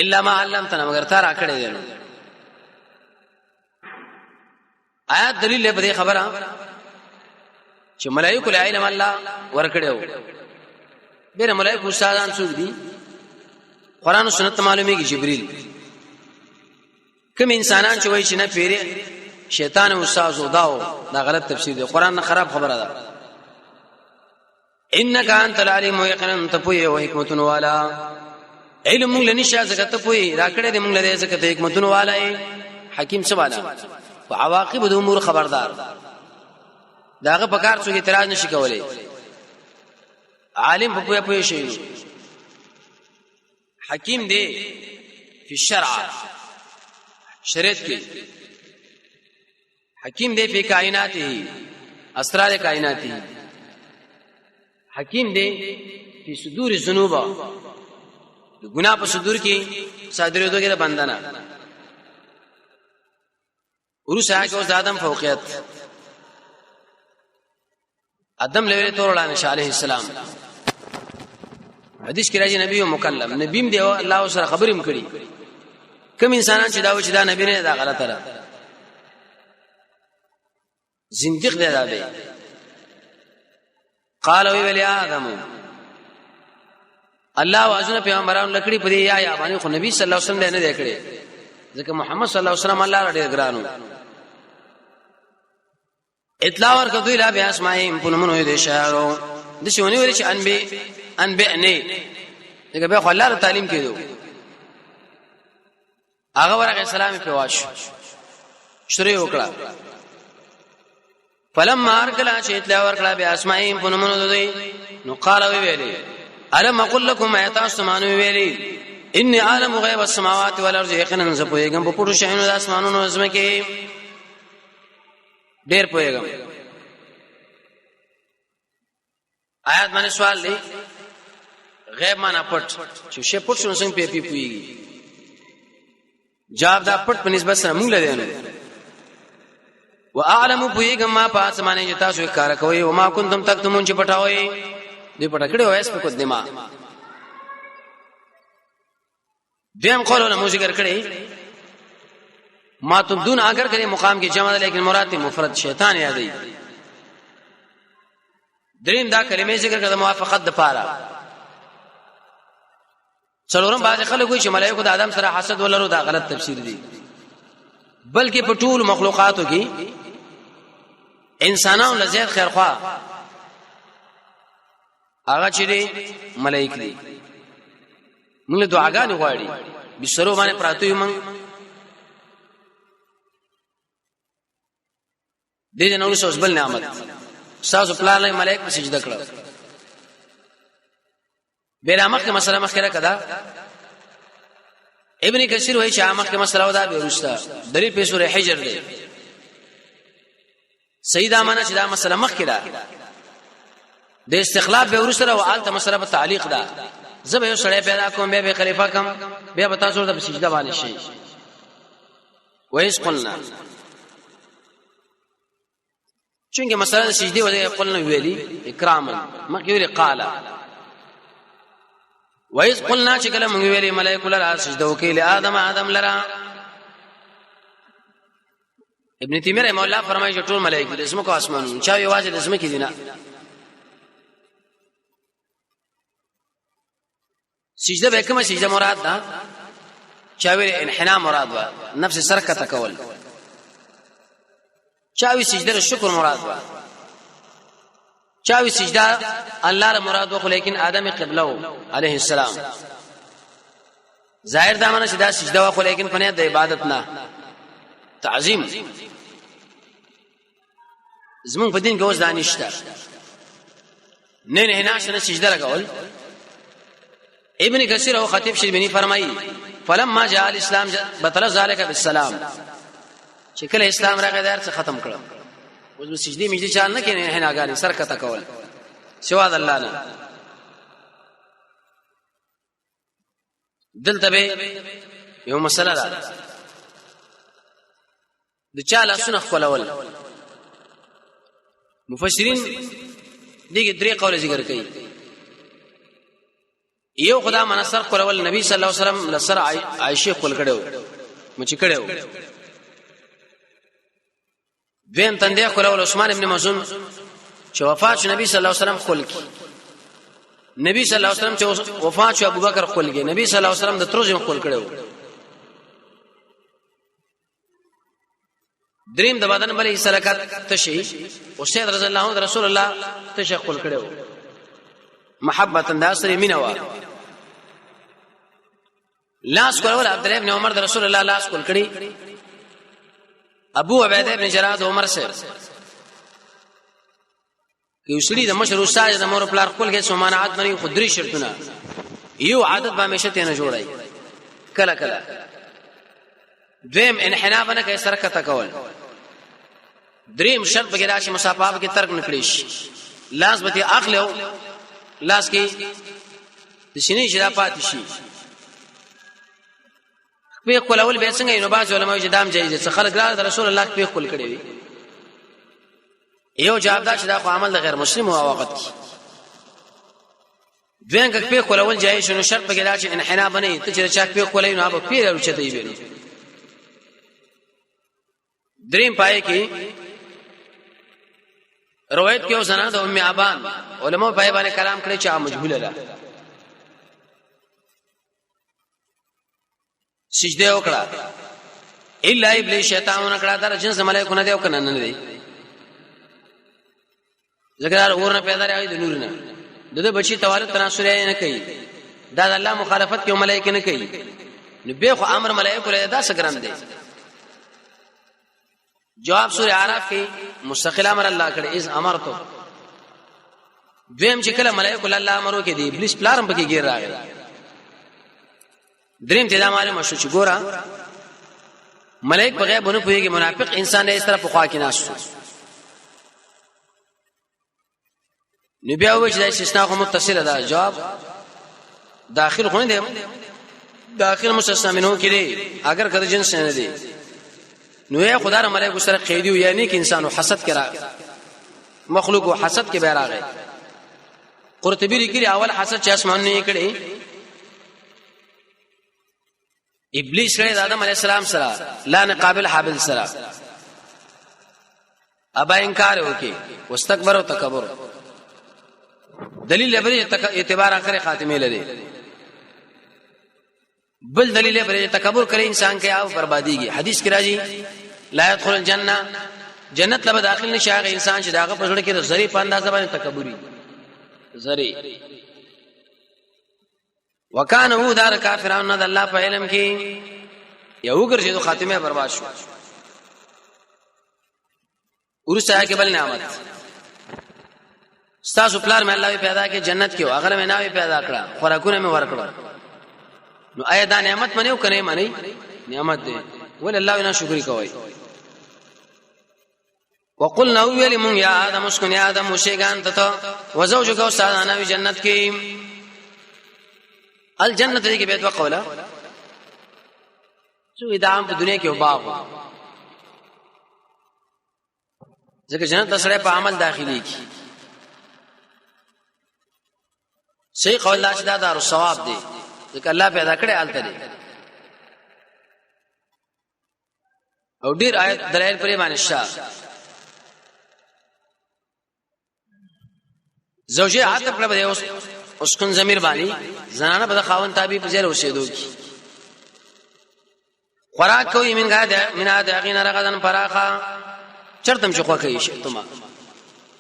الا ما علمتنا مگر تا را کړې دي. آیات دلیل به خبره چې ملائکه له علم الله ورکړو. بیره ملائکه استادان څوک دي؟ قران او سنت معلومیږي. جبريل. کوم انسانان چې وایي چې نه پیری شیطان او استاد دا غلط تفسیر دی. قران نه خراب خبره ده. انک انت العلیم یقینا تپوی او حکمتون والا. علم موږ لنیشه زکه تپوی راکړې دې موږ لري زکه حکمتون والا حکیم سوالا او عواقب د امور خبردار. داغه پکار څوک اعتراض نشي کولای. عالم په پوهه شي. حکیم دی په شرع شریعت کې. حکیم دی په کائناته اسرار کائناته. حکیم دی په صدور الذنوب د ګناه په صدور کې صادرېدو کې د بندنه. ورسره کې اوس آدم فوقیت. آدم له تور وړاندې عليه السلام حدیث کې راځي نبی او مکلم. نبیم دی الله سره خبرې مکړي. کوم انسانان چې دا و چې دا نبی نه دا غلطه ده. زنديق دی دا دی. قال وی آدم الله واذن پیغمبرانو لکړي په دې یا باندې خو نبی صلی الله علیه وسلم نه دی کړي. ځکه محمد صلی الله علیه وسلم الله ډېر ګرانو. اطلاع ورکړو لا بیا اسماءهم پنمنو دې شهرو د شونی ورې چې انبئ نه دغه به خو الله تعلیم کړو. هغه ورغه اسلام په واش شروع وکړه. فلما ارکلا چې اطلاع ورکړه بیا اسماءهم پنمنو دې نو قال ویلي الم اقول لكم ايات السمان ویلي اني عالم غيب السماوات والارض يقينا زپويګم په پټو شینو د اسمانونو زمکه ډېر پويګم. آیات باندې سوال دی غیب معنا پټ چې شی پټ شون څنګه پی پويږي. جواب دا پټ په نسبت سره موږ لدی واعلم پويګم ما پات معنی چې تاسو کار کوي او ما کنتم تکتمون چې پټاوي دې پټ کړو ایس په قدمه. دیم قولونه مو ذکر کړی ما تبدون اگر کرے مقام کی جمع ده لیکن مراد مفرد شیطان یادی. دریم دا کلمې ذکر کړه موافقت د پاره. څلورم باز خلک وایي چې ملائکه د آدم سره حسد ولرو دا غلط تفسیر دی. بلکې په ټول مخلوقاتو کې انسانانو لزیات خیرخوا هغه چې دي ملائکه دي. موږ دعاګانې غواړي بسرو باندې پراتو یو موږ دې نو اوس بل نعمت تاسو پلان له ملائکه په سجده کړو. بیره مخکې مسله مخکې راکړه. ابن کثیر وایي چې مخکې مسله ودا به ورسته دلیل په سورې حجر دی. سیدا معنا چې دا مسله مخکې ده د استخلاف به ورسره او آلته مسله په تعلیق ده. زبې یو سړی پیدا کوم به خلیفہ کم بیا به تاسو د سجده باندې شي. وایس قلنا چونګه مسله سجدي ولې قلنا ویلي اکراما مخکې ویلي قال وایس قلنا چې کله موږ ویلي ملائکه لرا سجده وکړي له آدم لرا. ابن تیمیه رحمه الله فرمایي چې ټول ملائکه د اسمو کو اسمانونو چا یوازې د اسمو کې دي نه. سجده به کومه سجده مراد ده؟ چا ویل انحناء مراد و نفس سر کا تکول. چا وی سجده شکر مراد و. چا وی سجده الله له مراد و لیکن آدم قبله علیه السلام. ظاهر دا معنی چې دا سجده و لیکن په د عبادت نه تعظیم. زمون په دین کې اوس دانشته نه نشه سجده لګول. ابن کثیر او خطیب شربینی فرمایي فلما جاء الاسلام بطل ذلك بالسلام. چې کله اسلام راغی دار څخه ختم کړو. اوس سجدي مجدي چال نه کینې حناګانی سر کته کول سوا د الله نه. دلته به یو مسله ده د چا لاسونه خپلول. مفسرین دغه درې قول ذکر کوي. یو خدا منصر کول نبی صلی الله علیه وسلم لسر عائشه کول کړو مچ کړو دیم تندې کول عثمان ابن مظعون چې وفات نبی صلی الله علیه وسلم کول کی نبی صلی الله علیه وسلم چې وفات شو ابوبکر کول کی نبی صلی الله علیه وسلم د تروزم کول کړو دریم د بدن بلې سلکات تشي او سید رضی الله عنه رسول الله تشکل کړو محبت انداسری مینوا لاس کول عبد الله ابن عمر رسول الله لاس کول کړي ابو عبیده ابن جراد عمر سے یو سړي د مشر استاد د مور پلار خپل کې سمانعات باندې خودري شرطونه یو عادت به همیشه ته نه جوړای کله کله دویم انحناف نه کوي سرکته کول دریم شرط بغیر چې مصافحه کې ترک نکړي شي لاس به اخلو لاس کې د شینې شدا پاتې شي په کولول به څنګه نو باز علماء جدام جایز څه خلک را رسول الله په کول کړي وي یو جواب دا چې دا خو عمل د غیر مسلم او وخت دوینګ په کولول جایز شنو شرط بغیر چې انحناف نه ته چې چا په کولې نو اب پیر ورچته وي دریم پای کې روایت کې اوسنه د ام ابان علماء پای باندې کلام کړی چې مجهوله ده سجده وکړه الا ابلیس شیطان کړه دا جنس ملائکه نه دی او کنه نه دی ذکر ورنه پیدا راوي د نور نه دغه بچي توارث تناسل نه کوي دا د الله مخالفت کې ملائکه نه کوي نو به خو امر ملائکه له دا سګران دی جواب سورہ اعراف کې مستقل امر الله کړي از امرتو دویم چې کله ملائکه الله امرو کې دی ابلیس پلارم پکې ګیر راغی دریم ته دا معلومه شو چې ګورا ملائک په غیب نه پوهیږي منافق انسان یې اس طرف خوا کې ناس نبی او چې د استثناء خو متصل ده جواب داخل خو نه دی داخل مستثنا منه کې دی اگر کده جنس نه دی نو یې خدای را ملائکه سره قیدیو یعنی کې انسان او حسد کرا مخلوق او حسد کې به راغی قرطبی لیکي اول حسد چې اسمان نه کړي ابلیس کړي د آدم علی السلام سره لا نقابل حابل سره ابا انکار وکي واستكبر او تکبر دلیل لري اعتبار اخر خاتمه لري بل دلیل لري تکبر کوي انسان کې او برباديږي حدیث کې راځي لا يدخل الجنه جنت له داخل نشي هغه انسان چې داغه پسړه کې زری په اندازه باندې تکبري زری وکانه هو دار کافرانو د الله په علم کې یو ګرځي خاتمه برباد شو ورسره کې بل نعمت ستاسو پلار مې الله پیدا کې جنت کې هغه مې ناوي پیدا کړه خوراکونه مې ورکړه نو آیا دا نعمت منیو کنه مانی نعمت دی ول الله نه شکر کوي وقلنا ویل مون یا ادم اسكن یا ادم وشيغان ته وزوجك استادانه وی جنت کې الجنت دې کې به دوه قوله شو ادم په دنیا کې وباغ ځکه جنت سره په عمل داخلي کی صحیح قول لا شدا دار الثواب دی ځکه الله پیدا کړی آلته دی او ډیر آیت دلایل پرې باندې شاه زوجه عاطف کړه به اوس کون ضمیر باندې زنانه به خاون تابع په ځای اوسېدو کی خوراک کوي منګه د اغین رغدان فراخه چرتم شو کوي شي تما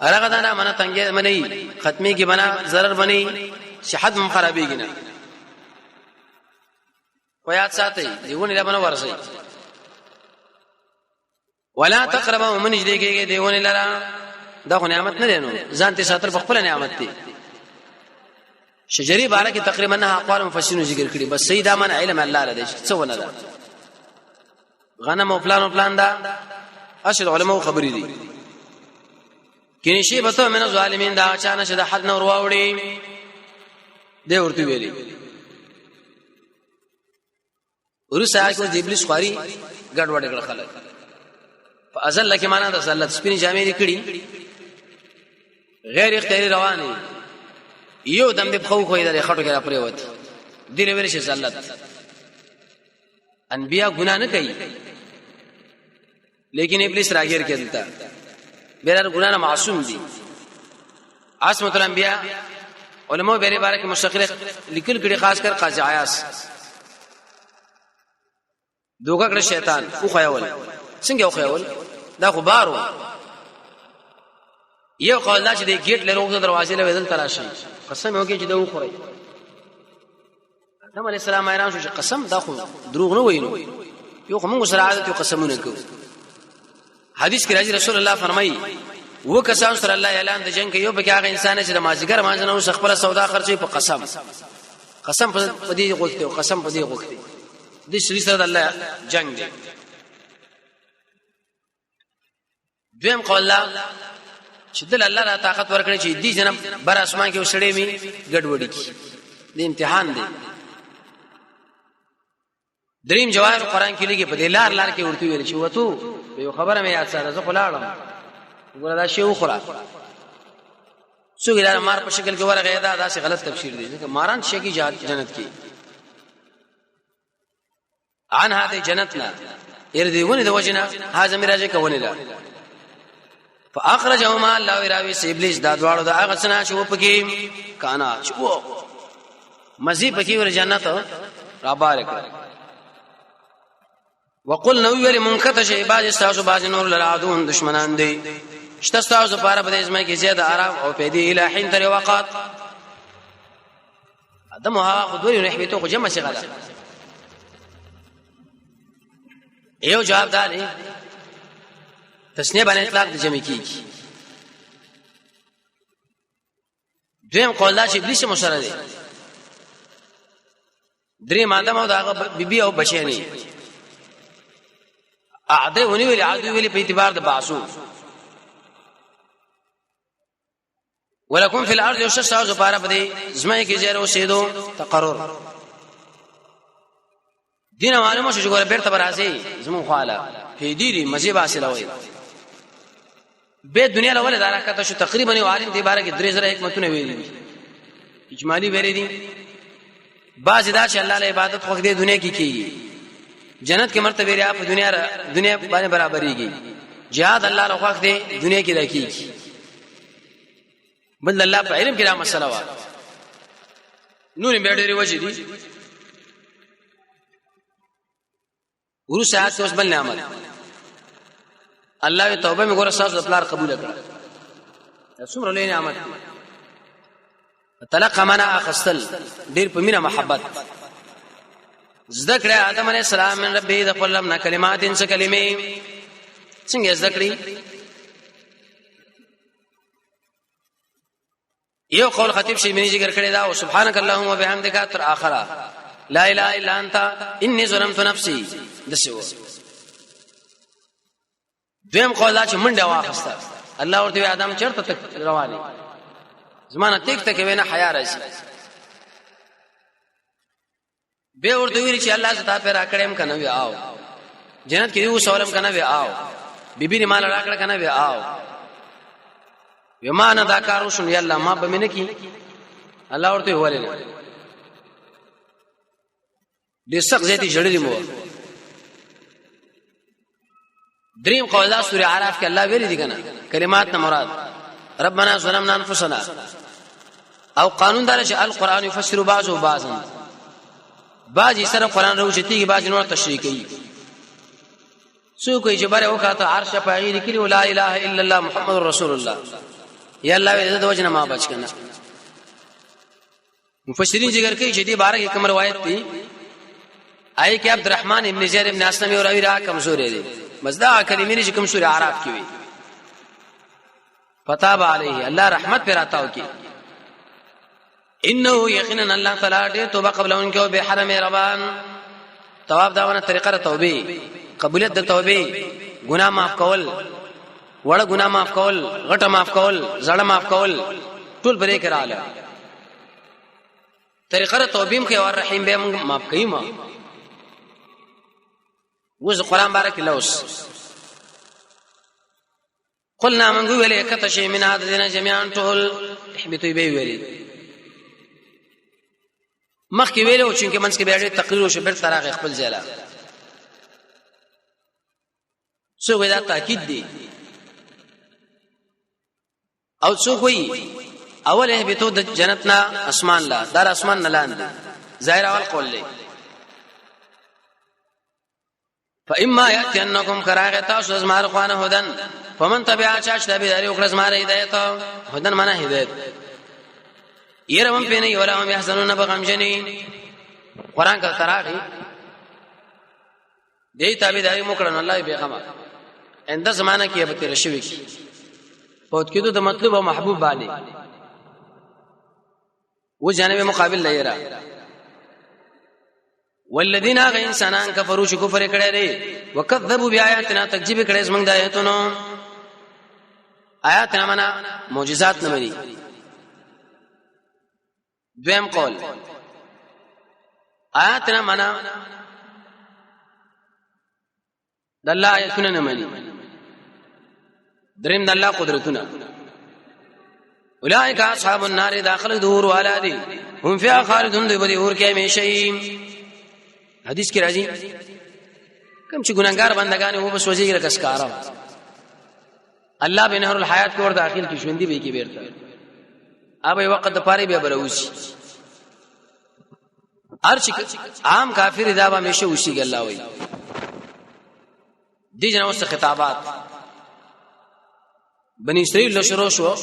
رغدان منه تنګي منی ختمي کی بنا zarar بني صحت هم خرابېږي نه ويات ساتي دیونه لبنه ورسي ولا تقربوا من نجديږي دیونه لرا دا خو نعمت نه دینو ځان ته ساتل په خپل نعمت دي شجری بارے کې تقریبا نه اقوال مفسرین ذکر کړي بس سیدا من علم الله لدی څه ونه ده غنم او پلان دا اشد علماء خبرې دي کینی شی به ته من ظالمین دا اچانه شد حد نور واوړي دی ورته ویلي ورسره کو ابلیس خواري ګډوډ کړه خلک فازل لکه معنا د زلت سپینې جامې لري غیر اختیاري رواني یو دم به خو د خټو کې را پریوت دې ویل شي زلت انبیا ګناه نه کوي لیکن ابلیس راګیر کېدلتا بیرار ګناه نه معصوم دي عصمت الانبیاء علماء بیره بارے کې مستقل لیکل کړي خاص کر قاضی عیاض دوګه کړ شیطان خو خیاول څنګه خو خیاول دا خو بارو یو قول دا چې د گیټ لروغه دروازې له وزن تراشي قسم یو کې چې دا وخوري آدم علی السلام ایران شو چې قسم دا خو دروغ نه وینو یو کوم سره عادت یو قسمونه کو حدیث کې راځي رسول الله فرمایي و کسان سره الله اعلان د جنگ کې یو به هغه انسان چې د مازیګر مانځنه او خپل سودا خرچي په قسم په دې غوښته او قسم په دې غوښته د شری سره الله جنگ دی دویم قول الله چې دل الله را طاقت ورکړي چې دې جنم بر اسمان کې وسړې می ګډوډي کی د امتحان دی دریم جواهر قرآن کې لګي په دې لار کې ورته ویل چې وته یو خبره مې یاد سره زه خلاړم وګوره دا شی وخوره څو ګلار مار په شکل کې ورغه دا داسې غلط تفسیر دی چې ماران شي کی جنت کې عن هذه جنتنا يردون ذو وجنا هذا مراجه کونه لا فاخرجهما الله راوي ابلیس دا دواړو دا هغه څنګه چې وپکی کانا چې و مزي پکې ور جنت را بارک وقل نو ویل منکت شی باز استاسو باز نور لرادون دشمنان دی شتستاسو پاره په دې اسمه کې زیاده آرام او پیدي الہین تر وقات ادمها خذوري نحبته جمع شغله یو جواب دی تسنیه باندې اطلاق د جمع کیږي دویم قول دا چې ابلیس مسره دی دریم آدم او داغه بیبي او بچی نه اعده ونی ویل عادو ویل په اعتبار د بعثو ولکم فی الارض یشسعوا زبار بده زمای کی زیرو سیدو تقرر دین معلومه شو ګور بیرته برازي زمو خاله په دې مزي حاصله وي به دنیا له ول دارکته شو تقریبا یو عالم دی بارے کې 3000 حکمتونه ویلي اجمالی ویلي دي باز دا چې الله له عبادت خو دې دنیا کې کیږي جنت کې مرتبه لري په دنیا باندې برابرېږي jihad الله له خو دې دنیا کې راکېږي بل الله په علم کې دا مسله وا نور به ډېری وجې دي ورو ساعت اوس بل نعمت الله توبه می ګور ساز خپل قبول کړه څومره لوی نعمت تلقى منا اخستل ډیر په مینا محبت ذکر آدم علیہ السلام من ربی ذ قلنا کلمات ان کلمې څنګه ذکرې یو قول خطیب شیبانی ذکر کړی دا او سبحانك اللهم وبحمدك تر اخره لا اله الا انت اني ظلمت نفسي دسو دیم قول چې منډه واخسته الله ورته آدم چرته تک رواني زمانه تک تک وینا حیا راځي به ورته ویل چې الله ستاسو پر راکړم کنه وی آو جنت کې یو سوالم کنه وی آو بیبي مال راکړه کنه وی آو یمانه دا کارو شنو یالله ما به منه کی الله ورته ویل دې سخت زیتی جړلې مو دریم قول دا سورہ اعراف کې الله ویلي دي کنه کلمات نه مراد ربنا ظلمنا انفسنا او قانون دار چې القرآن يفسر بعضه بعضا بعضی سره قرآن روچتي کې بعض نور تشریح کوي سو کوئی جبره وکاته عرش پاغي لیکلي لا اله الا الله محمد رسول الله یا الله دې د وجنه ما بچ کنه مفسرین ذکر کوي چې دې بارے کوم روایت دي آی کې عبدالرحمن ابن زید ابن اسلم او راوی را کمزور دي مزدا کلمې چې کوم سورہ اعراف کې وي فتاب علیه الله رحمت پر عطاو کی انه یقینا الله تعالی دې توبه قبل ان کې به حرم ربان تواب داونه طریقه توبه قبولیت د توبه ګناه معاف کول وړ ګناه معاف کول غټه معاف کول زړه معاف کول ټول بری کراله طریقه توبیم کې اور رحیم به موږ معاف کایما وز قرآن بارک لوس قلنا من ویلې کته شی من عددنا جميعا ټول احبتوا به ویلې مخکې ویلو چې منځ کې بیا تقریر وشو بیر تراغ خپل ځای څو ودا تاکید دی او څو کوئی اوله به تو د جنتنا اسمان لا دار اسمان نلان دی ظاهر اول قول له فاما ياتينكم كراغتا سوزمار خوان هدن فمن تبع چاش تابعداري وکړه زماره هدایت هدن معنا هدایت يرهم بين يولهم يحزنون بغمجني قران کا تراغي دې تابعداري وکړه الله به غما انده زمانہ کې به تیر شوی کی پوت کېدو د مطلوب او محبوب باندې و جانب مقابل لیرا والذین غ انسانان کفروا شو کفر کړه لري وکذبوا بیااتنا تکذیب کړه زمنګ د آیاتونو آیاتنا معنا معجزات نه مني دویم قول آیاتنا معنا د الله آیاتونه نه مني دریم د الله قدرتونه اولئک اصحاب النار داخل دور ولادي هم فيها خالدون دی بدی اور کې همیشه حدیث کې راځي کوم چې ګناګار بندگان وو بس وځي کس کارا الله به نهر الحیات کې ور داخل کی ژوندۍ به کې بیرته اوبې وخت د پاره به بروسی ارچ عام کافر دا به همیشه وشي الله وي دي جنا اوس خطابات بني اسرائیل له شروع شو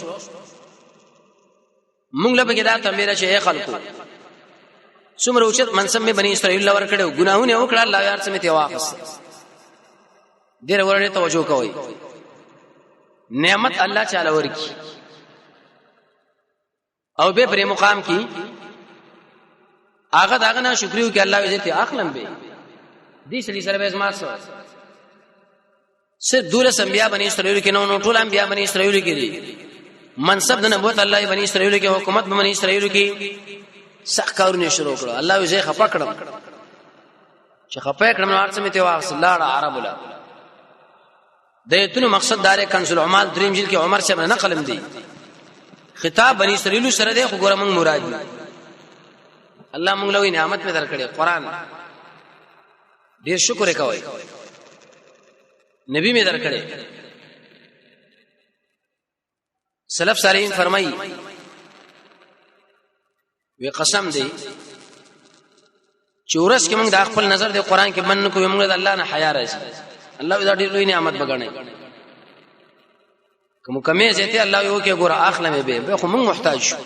مونږ له بګی دا تمبیره چې خلکو څومره اوچت منصب می بني اسرائیل لور کړو ګناهونه وکړه الله یار سمته واپس ډیر ورته توجه کوي نعمت الله تعالی ورکی او به پر مقام کی هغه داغه نه شکریو کې الله عزت اخلم به دې سړي سره به زما سره سر دول انبیاء بنی اسرائیل کې نو ټول انبیاء بنی اسرائیل کې دي منصب د نبوت الله بنی اسرائیل کې حکومت بنی اسرائیل کې سخکارونه شروع کړو الله یې خپه کړم چې خپه کړم نو ارڅ میته واپس لاړ عرب لا دایتونو مقصد دار کنز العمال دریم جیل کې عمر صاحب نه قلم دی خطاب بنی اسرائیل سره دی خو ګورم مراد دی الله موږ له نعمت می درکړي قران ډیر شکر کوي نبی می درکړي سلف صالحین فرمایي وی قسم دی چورس کې موږ د خپل نظر د قران کې من کو موږ د الله نه حیا راځي الله دا ډیر لوی نعمت بغړنی کوم کمه زیته الله یو کې ګور اخلمه به خو موږ محتاج شو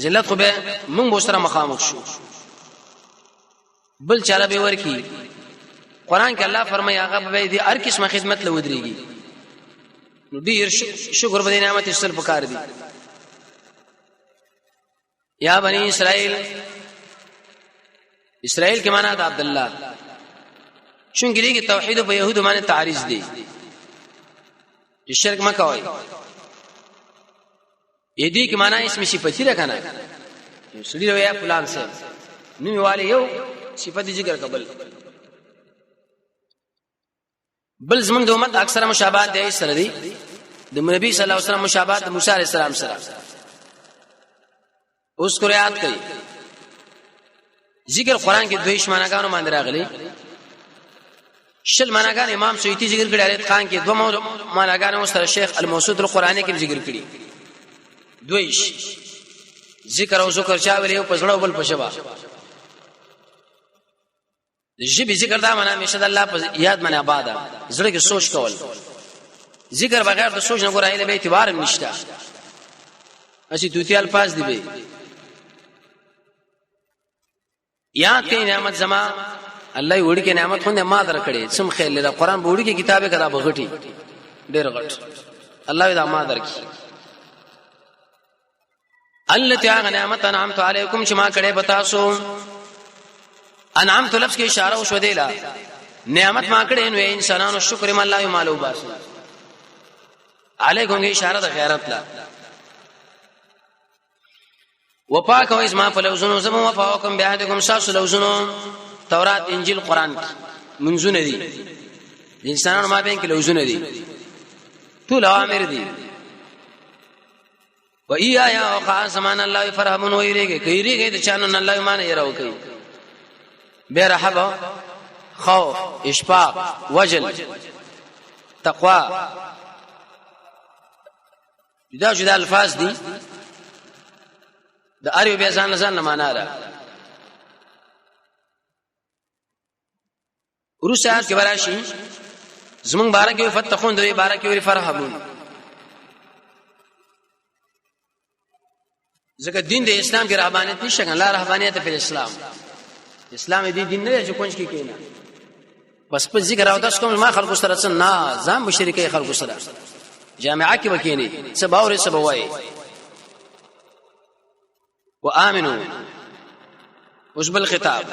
ذلت خو به موږ سره مخامخ شو بل چاله به ورکی قران کې الله فرمایي هغه به دي هر قسمه خدمت له ودرېږي نو ډیر شکر به نعمت استل پکار دي یا بنی اسرائیل کې معنا د عبد الله شونګری کې توحید په يهودو باندې تعریض دي چې شرک مکه وای یدي کې معنا اسم صفتی راکنه سړي ویا فلان سے نو والے یو صفت ذکر قبل بل زمون د امت اکثره مشابهت دي سره دي د نبی صلی الله علیه وسلم مشابهت موسی علیہ السلام سره اوس کو یاد کړئ ذکر قران کې دویش معناګانو باندې راغلي شل معناګان امام سیوطی ذکر کړی علي خان کې دوه معناګانو سره شیخ الموسود القرآنی کې ذکر کړی دویش ذکر او ذکر چا ویلو په زړه بل پښبا جبی ذکر دا معنا همیشه د الله په یاد باندې آباد زړه کې سوچ کول ذکر بغیر د سوچ نه ګورایله به اعتبار نشته اسی دوتی الفاظ دی به یاد کې نعمت زما الله وړي کې نعمت خو نه ما درکړي سم خیر له قرآن وړي کې کتابه کړه بغټي ډېر غټ الله دا ما درکړي التي نعمت انعمت علیکم چې ما کړه پتا سو انعمت لفظ کې اشاره وشو دیلا نعمت ما کړه نو انسانانو شکر م الله مالو باس علیکم کې اشاره د غیرت لا وپاک او اسما فلوزنو زمو وفاوکم بیاهدکم ساس لوزنو تورات انجیل قران منزونه دي انسانانو ما بین کې لوزونه دي ټول اوامر دي و ايایا او خاص مان الله فرحمون ویریږي کیریږي د چانو الله ایمان یې راو کوي به رحب خوف اشفاق وجل تقوا جدا الفاظ دي د اړیو به ځان معنا را ورسات کې براشي زمون بارکه فتخون دوی بارکه وی فرحبون ځکه دین د اسلام کې رهبانيت نشته کنه لا رهبانيت په اسلام دی دین نه چې کونج کې کینا بس په ذکر او داس کوم ما خلق سره نه ځم مشرکې خلق سره جامعه کې وکینی سباوري سبوي وامنو وشبل خطاب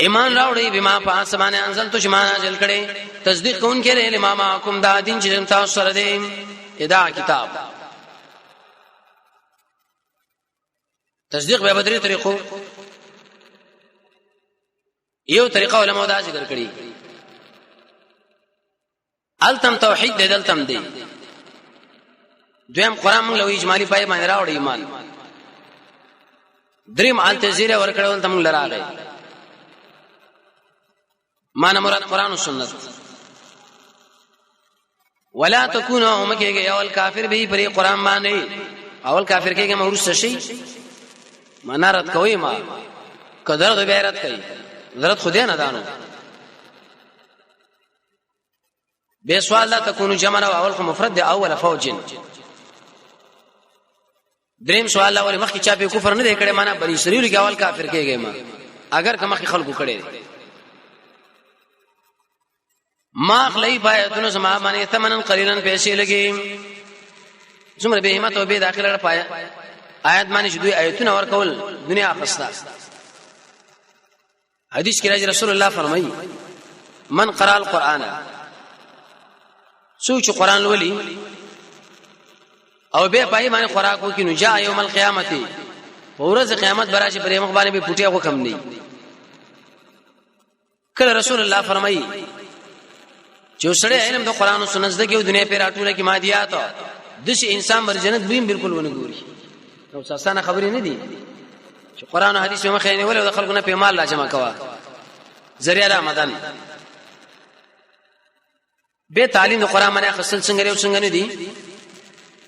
ایمان راوړی بما پاس باندې انزل تو شما نازل کړي تصدیق کون کې له امام حکم دا دین چې تاسو سره دی ادا کتاب تصدیق به بدري طریقو یو طریقه علماء دا ذکر کړي التم توحید دلتم دی دویم قران موږ له اجمالی پای باندې راوړی ایمان دریم التزیره ورکړول تم لراغی معنا مراد قران او سنت ولا تكونوا مکهږي اول کافر به پر قران باندې اول کافر کېږي مورث شي معنا رات کوي ما قدر د بیرت کوي ضرورت خدای نه دانو به سوال لا تكونوا جمعا اول مفرد اول فوج دریم سوال اول مخکې چا په کفر نه دی کړي معنا بني اسرائیل کې اول کافر کېږي ما اگر کما خلکو کړي ما خلی پایتونو سما باندې ثمنن قلیلن پیسې لګي څومره به همت او به داخله پایا آیات باندې چې دوی آیتونه ورکول دنیا خسته حدیث کې راځي رسول الله فرمایي من قرأ القرآن سوچ قرآن ولي او به پای باندې خوراکو کې نو جاء یوم القیامت ورځ قیامت براشي پرې مخ باندې به پټیا کو کم نه کله رسول الله فرمایي چې سړی علم د قران او سنت د کې دنیا په راټوله کې مادیات د شي انسان بر جنت بیم بالکل ونه ګوري نو ساسانه خبرې نه دي چې قران او حديث مخې نه ولې د خلکو په مال لا جمع کوا ذریعہ رمضان به تعلیم د قران باندې خصل څنګه لري څنګه نه دي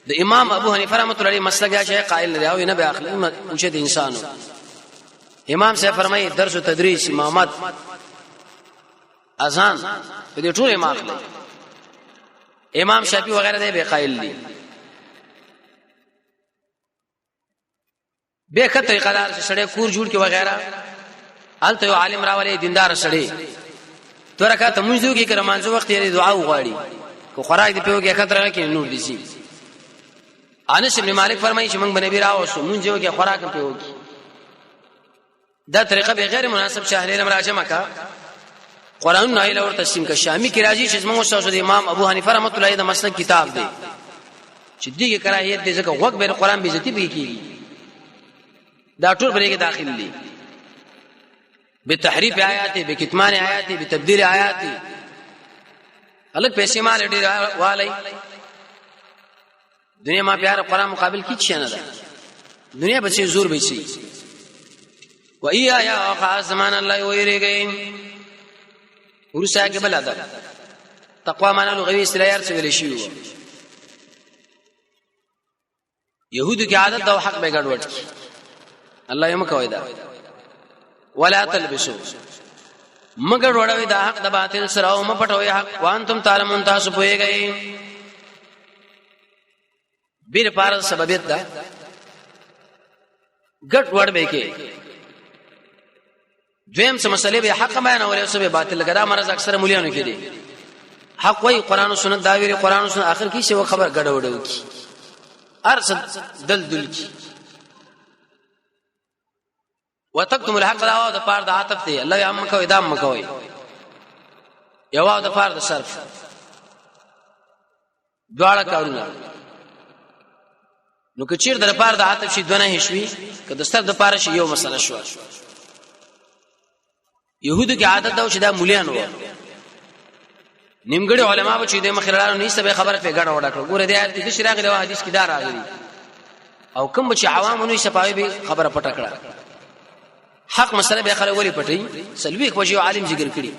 د امام ابو حنیفه رحمۃ اللہ علیہ مسلک یا قائل نه او نه به اخلاق اوچه د انسانو امام صاحب فرمایي درس او تدریس امامت اذان په دې ټول امام امام شافعي وغیرہ دې به قائل دي به کته طریقه دار سړی کور جوړ کې وغیرہ الته یو عالم راولې دیندار سړی تورکه ته منځو کې کرمانځو وخت یې دعا وغواړي کو خوراک دې پیوږي کتره کې نور دي سي انس ابن مالک فرمایي چې موږ بنبي راوسو منځو کې خوراک پیوږي دا طریقه به غیر مناسب شاهلې مراجعه کا قران نه له ور تسلیم کا شامی کی راځي چې موږ استاد امام ابو حنیفه رحمۃ اللہ علیہ د مسلک کتاب دی چې دغه کراهیت دې ځکه وګ به قران به عزت به کیږي دا ټول بریګه داخل دي بتحریف آیات بکتمان آیات بتبديل آیات الګ پیسې مال ډیر والی دنیا ما پیار قران مقابل کی څه نه ده دنیا به زور به شي و ایا خاص زمان الله ویریږي ورسا کې بل ادب تقوا معنا لغوي اصطلاح څه ویل شي يهودو کې عادت او حق به ګډوډ کی الله یې مکوي دا ولا تلبسوا مگر وړوي دا حق د باطل سره او مپټوي حق وانتم تعلمون تاسو پويږئ بیر پار سببیت دا ګټ وړ به کې دویم څه مسلې به حق بیان او څه به باطل لګا مرز اکثر مليانو کې دي حق وای قران او سنت دا ویری قران او سنت اخر کې څه خبر ګډ وډو کی ارصد دل کی وتكتم الحق دا د پاره د عاطف دی الله یم کو ادم مکوي یو د پاره د صرف دواړه کارونه نو که چیر د پاره د عاطف شي دونه هشوي که د صرف د پاره شي یو مسله شو يهودو کې عادت دا چې دا مليانو نیمګړي علما به چې د مخلالو نه سبه خبره په ګډه وډه کړو ګوره د آیت د شراغ د حدیث کې دا راغلي او کوم چې عوامونو صفاوی به خبره پټه کړه حق مسله به خلک ولي پټي سلوي خوشي عالم ذکر کړي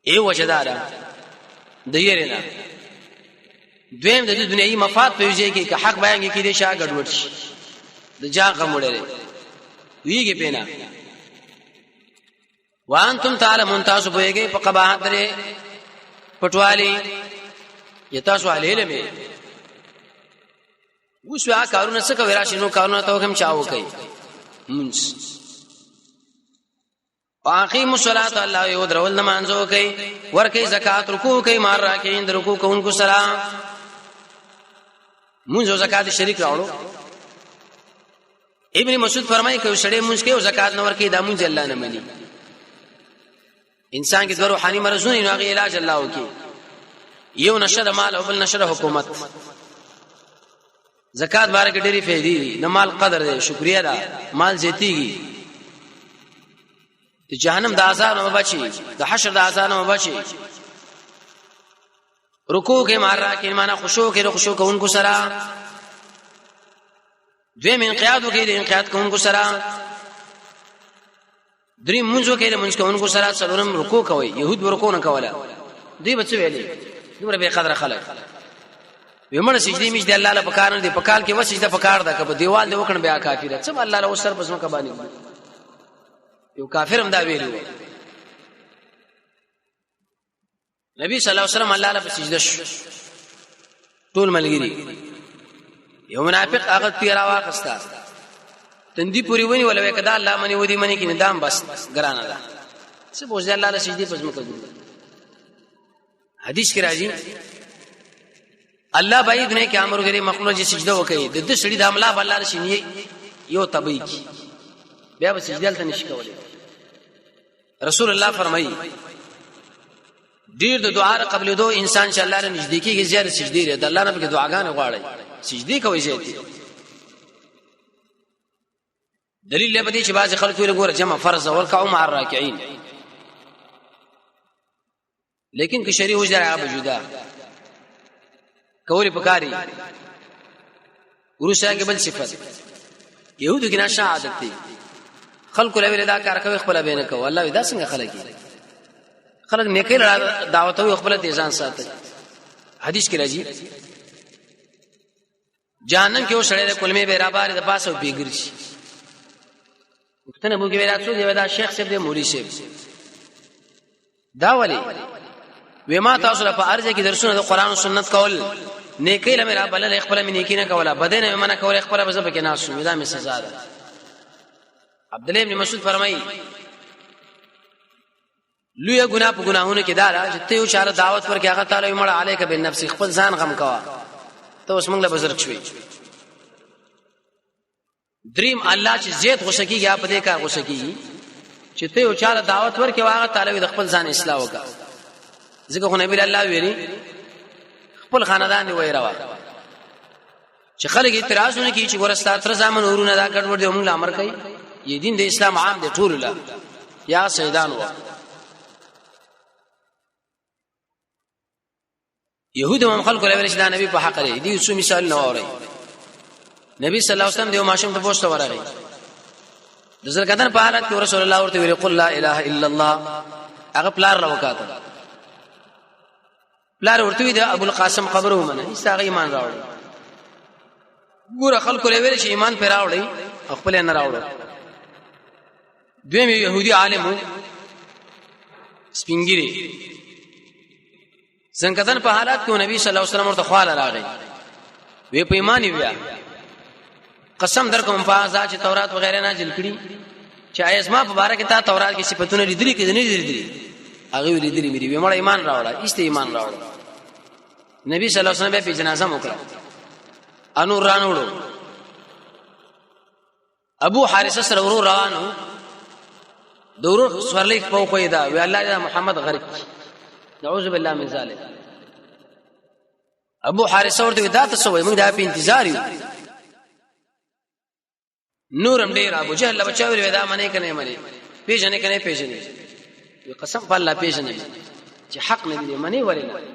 ای وجدارا د یرینا دویم د دنیاي مفاد په یوځای کې که حق بیان کې دي شاه ګډوډ شي د جاغ غموړې ویږي پینا وانتم تعلمون تاسو بوئګي په قباحت لري پټوالي یتاسو علم اوس وا کارونه څه کوي راشنو کارونه ته هم چاو کوي منس واقیم الصلاه الله یو درول نمازو کوي ورکه زکات رکوع کوي مار راکین رکوع کوونکو سلام منځ او زکات شریک راوړو ابن مسعود فرمایي کوي شړې منځ کې او زکات نور کې د منځ الله نه مني انسان کې د روحاني مرزونه نو غي علاج الله وکي یو نشر مال او بل نشر حکومت زکات بارے کې ډېری فائدې نه مال قدر دی شکریا ده مال زیتیږي د جهنم د عذاب نه بچي د حشر د عذاب نه بچي رکوع کې مار راکې معنا خشوع کې خشوع کوونکو سره دوی من انقیادو کې د انقیاد کوونکو سره درې منځو کې د منځ کوونکو سره څلورم رکوع کوي يهود رکوع نه کوله دوی بچو ویلي دومره به قدر خلک ومنه سجدي مش دی الله له پکار نه دی پکال کې وسجده پکار ده کبه دیوال دی وکړ بیا کافر څه الله له وسر پسمه کبانی یو کافر هم دا ویلو نبی صلی الله علیه وسلم الله له سجده ټول ملګری یو منافق هغه تیرا واخستا تندی پوری ونی ولا وکدا الله منی ودی منی کې ندام بس ګرانه ده څه بوځي الله له سجدي پسمه کوي حدیث کې راځي الله باید نه کې امر غري مخلوق چې سجده وکړي د دې سړي د عمله الله رشي یو تبي کی بیا به سجده ته نشي کولای رسول الله فرمایي ډیر د دعا قبل دو انسان چې الله له نزدیکي کې زیات سجدي لري د الله نه به دعاګانې غواړي سجدي کوي زیاتي دلیل لپاره چې بعض خلک ویل ګوره جمع فرض ورکعوا مع الراکعين لیکن که شریع وجه هغه جدا کولی پکاري ورسره کې بل صفات يهودو کې نشه عادت دي خلق له ویل دا کار کوي خپل بینه کوي الله دا څنګه خلک نیکي دعوت او خپل تیزان ساتي حدیث کې راځي جهنم کې وسړی د کلمې برابر د پاسو پیګرشي وختنه موږ ویل تاسو دی دا شیخ صاحب دی مولوی صاحب دا ولی وما تاسو په ارزه کې درسونه د قران او سنت کول نیکی له میرا بل خپل من نیکی نه کوله بدنه منه کوله خپل بزه کې ناس شو دا می سزا ده عبد الله ابن مسعود فرمایي لوی ګناه په ګناهونو کې دارا چې ته یو چاره دعوت ورکې هغه تعالی مړ علیک بالنفس خپل ځان غم کوا ته اوس موږ له بزرګ شوي دریم الله چې زیات غوسه کیږي په دې کار غوسه کیږي چې ته یو چاره دعوت ورکې هغه تعالی د خپل ځان اصلاح وکړه ځکه خو نبی الله ویلي خپل خاندان دی وایرا چې خلک اعتراضونه کوي چې ورستا تر زمون ورونه دا ګډوډ دی موږ امر کوي یی دین د اسلام عام دی ټول لا یا سیدان و يهود هم خلکو له ورشد نبی په حق لري دي څو مثال نه اوري نبی صلی الله علیه وسلم دیو ماشوم ته پوښتنه ورغی د زلګدن په حالت کې رسول الله ورته ویل قل لا اله الا الله هغه پلار لا وکاته پلار ورته وی د ابو القاسم قبره ومنه ایسا ایمان راوړي ګوره خلکو له ورشي ایمان پر راوړي خپل نه راوړي دویم يهودي عالم سپینګری څنګه په حالات کې نبی صلی الله علیه وسلم ورته خواله راغی وی په ایمان بیا قسم در کوم فازا چې تورات وغیرہ نازل کړي چې ایسما په باره کې تا تورات کې صفاتونه لیدلې کې نه لیدلې هغه لیدلې مې وی مړ ایمان راوړل ایست ایمان راوړل نبی صلی الله علیه وسلم په جنازه وکړه انور رانوړو ابو حارثه سره ورو روانو دورو سورلیک په خو دا وی الله یا محمد غرق نعوذ بالله من ذلك ابو حارثه ورته دا تاسو موږ دا په انتظار یو نورم ډیر ابو جهل بچاوي دا منه کنه منه پیژنې کنه پیژنې قسم په الله پیژنې چې حق نه دی منه ولې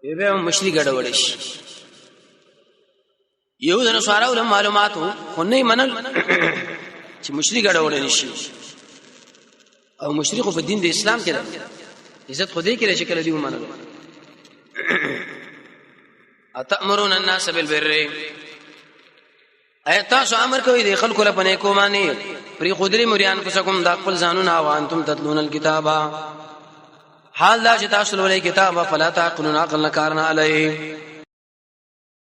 به مشري ګډوډ شي یو د نصارا علم معلوماتو خو نه منل چې مشرک اړول نشي او مشرک په دین د اسلام کې عزت خو دې کې چې کله دی ومنل اتامرون الناس بالبر ایت تاسو امر کوي د خلکو له پنه کو معنی پری خودری مریان کوم د خپل ځانونه او انتم تتلون الكتاب حال لا چې تاسو ولې کتاب فلا تعقلون عقل کارنا علی